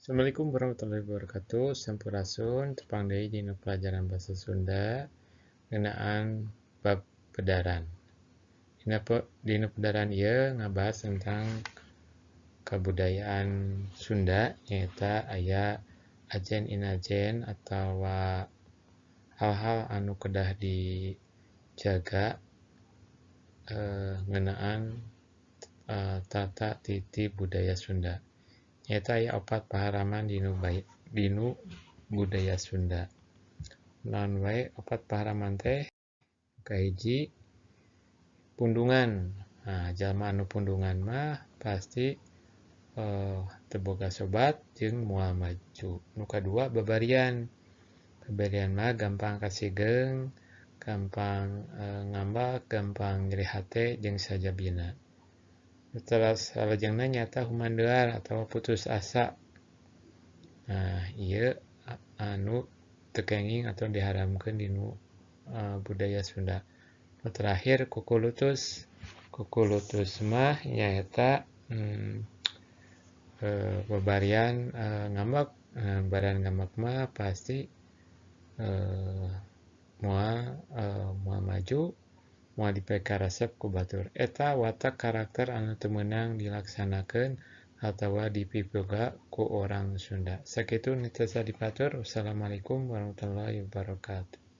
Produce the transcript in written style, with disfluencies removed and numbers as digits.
Assalamualaikum warahmatullahi wabarakatuh. Sampurasun tepang deui dina pelajaran basa Sunda ngeunaan bab pedaran. Dina pedaran ieu ngabahas tentang kabudayaan Sunda nyaeta aya ajen inajen atawa hal-hal anu kedah dijaga ngeunaan tata titi budaya Sunda. Nyata aya opat paharaman dinu budaya Sunda. Naon wae opat paharaman teh? Kahiji pundungan. Nah, jalma anu pundungan mah pasti teu boga sobat jeung moal maju. Nu kadua babarian. Babarian mah gampang kasigeng, gampang ngambak, gampang nyeri hate jeung sajabina. Salajengna nyata humandeuar atawa putus asa. Nah, ieu anu teu kenging atau diharamkeun dinu budaya Sunda. Nu terakhir kukulutus. Kukulutus mah nyaeta babarian ngambak. Barian ngambak mah pasti moal maju, moal dipeka resep ku batur. Eta watak karakter anu teu meunang dilaksanakeun atawa dipiboga ku orang Sunda. Sakitu nu tiasa dipatur. Wassalamualaikum warahmatullahi wabarakatuh.